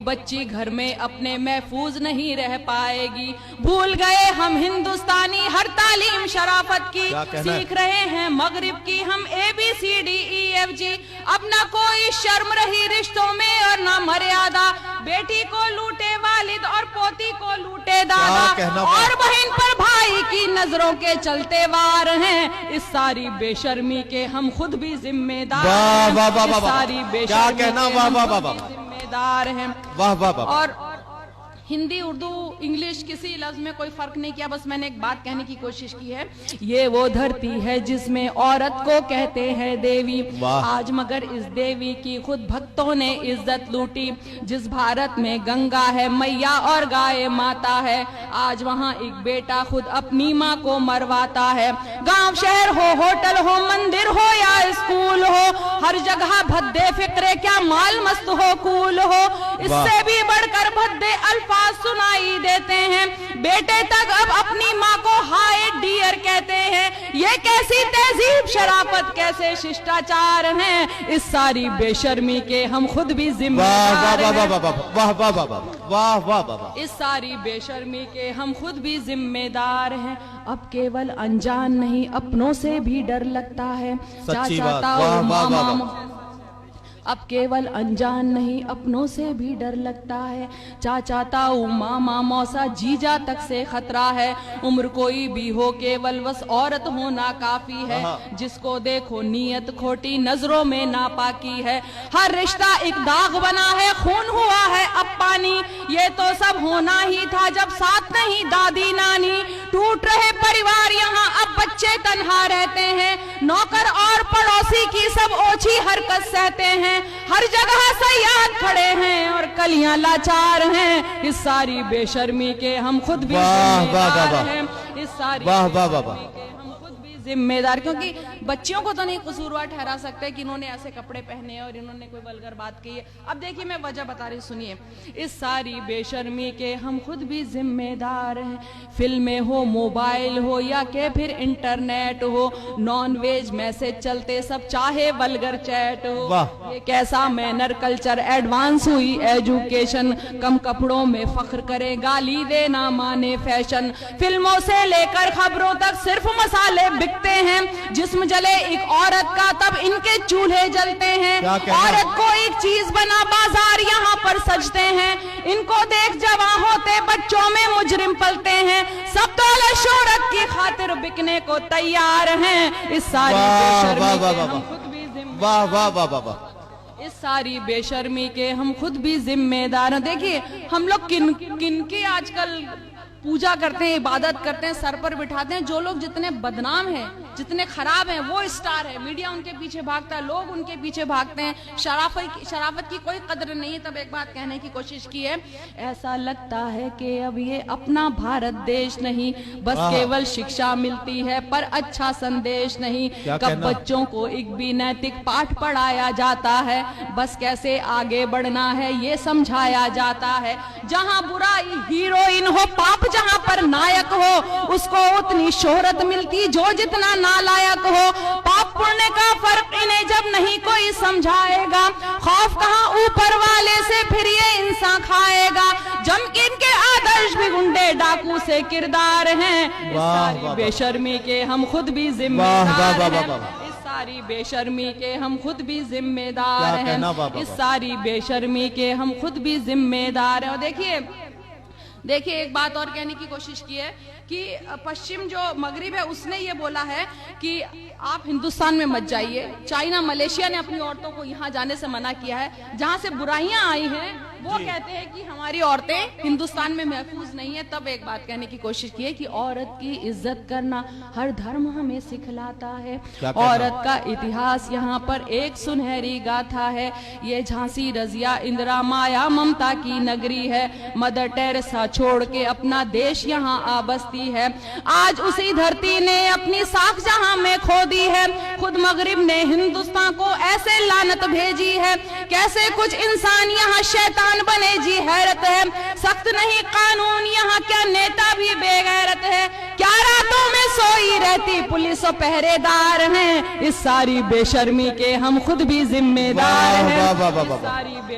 बच्ची घर में अपने महफूज नहीं रह पाएगी। भूल गए हम हिंदुस्तानी हर तालीम शराफत की, सीख रहे हैं मगरिब की हम ABCDEFG। अब ना कोई शर्म रही रिश्तों में और ना मर्यादा, बेटी को लूटे वालिद और पोती को लूटे दादा, और बहन पर भाई की नजरों के चलते वार हैं। इस सारी बेशर्मी के हम खुद भी जिम्मेदार हैं। सारी बेशर्मी के हम खुद भी जिम्मेदार हैं। और हिंदी, उर्दू, इंग्लिश किसी लफ्ज में कोई फर्क नहीं किया, बस मैंने एक बात कहने की कोशिश की है। ये वो धरती है जिसमें औरत को कहते हैं देवी, आज मगर इस देवी की खुद भक्तों ने इज्जत लूटी। जिस भारत में गंगा है मैया और गाय माता है, आज वहाँ एक बेटा खुद अपनी माँ को मरवाता है। गांव शहर हो, होटल हो, मंदिर हो या स्कूल हो, हर जगह भद्दे फिक्रे क्या माल मस्त हो कूल हो। इससे भी बढ़कर भद्दे अल्फाज सुनाई देते हैं, बेटे तक अब अपनी माँ को हाय डियर कहते हैं। ये कैसी तहजीब शराफत, कैसे शिष्टाचार हैं। इस सारी बेशर्मी के हम खुद भी जिम्मेदार हैं। इस सारी बेशर्मी के हम खुद भी जिम्मेदार हैं। अब केवल अनजान नहीं अपनों से भी डर लगता है। चाचा ताऊ मामा, अब केवल अनजान नहीं अपनों से भी डर लगता है। चाचा ताऊ मामा मौसा जीजा तक से खतरा है। उम्र कोई भी हो केवल बस औरत होना काफी है। जिसको देखो नीयत खोटी नजरों में नापाकी है। हर रिश्ता एक दाग बना है, खून हुआ है अब पानी। ये तो सब होना ही था जब साथ नहीं दादी नानी। टूट रहे परिवार यहाँ अब बच्चे तन्हा रहते हैं। नौकर और पड़ोसी की सब ओछी हरकत सहते हैं। हर जगह सयाद खड़े हैं और कलियां लाचार हैं। इस सारी बेशर्मी के हम खुद भी जिम्मेदार हैं। इस सारी बेशर्मी के हम खुद भी जिम्मेदार, क्योंकि बच्चियों को तो नहीं कसूरवार ठहरा सकते कि इन्होंने ऐसे कपड़े पहने हैं और इन्होंने कोई वल्गर बात की है। अब देखिए मैं वजह बता रही, सुनिए। इस सारी बेशर्मी के हम खुद भी जिम्मेदार हैं। फिल्में हो, मोबाइल हो या के फिर इंटरनेट हो, नॉन वेज मैसेज चलते सब चाहे वल्गर चैट हो। ये कैसा मैनर कल्चर, एडवांस हुई एजुकेशन। कम कपड़ों में फख्र करे, गाली देना माने फैशन। फिल्मों से लेकर खबरों तक सिर्फ मसाले बिकते हैं। जिस्म जले एक औरत का तब इनके चूल्हे जलते हैं। औरत को एक चीज बना बाजार यहाँ पर सजते हैं। इनको देख जवां होते बच्चों में मुजरिम पलते हैं। सब दौलत शोहरत की खातिर बिकने को तैयार हैं। इस सारी बेशर्मी के हम खुद भी जिम्मेदार। इस सारी बेशर्मी के हम खुद भी जिम्मेदार हैं। देखिए हम लोग किन की आजकल पूजा करते हैं, इबादत करते हैं, सर पर बिठाते हैं। जो लोग जितने बदनाम हैं, जितने खराब हैं, वो स्टार है। मीडिया उनके पीछे भागता है, लोग उनके पीछे भागते हैं। शराफत की कोई कदर नहीं है। तब एक बात कहने की कोशिश की है, ऐसा लगता है कि अब ये अपना भारत देश नहीं, बस केवल शिक्षा मिलती है पर अच्छा संदेश नहीं। कब बच्चों को एक भी नैतिक पाठ पढ़ाया जाता है, बस कैसे आगे बढ़ना है ये समझाया जाता है। जहाँ बुराई हीरोइन हो, पाप जहाँ पर नायक हो, उसको उतनी शोहरत मिलती जो जितना नालायक हो। पाप पुण्य का फर्क इन्हें जब नहीं कोई समझाएगा, खौफ कहाँ ऊपर वाले से फिर ये इंसान खाएगा। जम के इनके आदर्श भी गुंडे डाकू से किरदार हैं। इस सारी बेशर्मी के हम खुद भी जिम्मेदार हैं। इस सारी बेशर्मी के हम खुद भी जिम्मेदार हैं। इस सारी बेशर्मी के हम खुद भी जिम्मेदार हैं। और देखिए एक बात और कहने की कोशिश की है कि पश्चिम जो मगरिब है उसने ये बोला है कि आप हिंदुस्तान में मत जाइए। चाइना, मलेशिया ने अपनी औरतों को यहाँ जाने से मना किया है। जहाँ से बुराइयां आई हैं वो कहते हैं कि हमारी औरतें हिंदुस्तान में महफूज नहीं है। तब एक बात कहने की कोशिश की है कि औरत की इज्जत करना हर धर्म हमें सिखलाता है। औरत का इतिहास यहाँ पर एक सुनहरी गाथा है। ये झांसी, रजिया, इंदिरा, माया, ममता की नगरी है। मदर टेरेसा छोड़ के अपना देश यहाँ आ बसती है। आज उसी धरती ने अपनी साख जहाँ में खो दी है। खुद मगरिब ने हिंदुस्तान को ऐसे लानत भेजी है। कैसे कुछ इंसान यहाँ शैतान बने जी, हैरत है। सख्त नहीं कानून यहाँ, क्या नेता भी बेगैरत है। क्या रातों में सोई रहती पुलिस और पहरेदार हैं। इस सारी बेशर्मी के हम खुद भी जिम्मेदार हैं।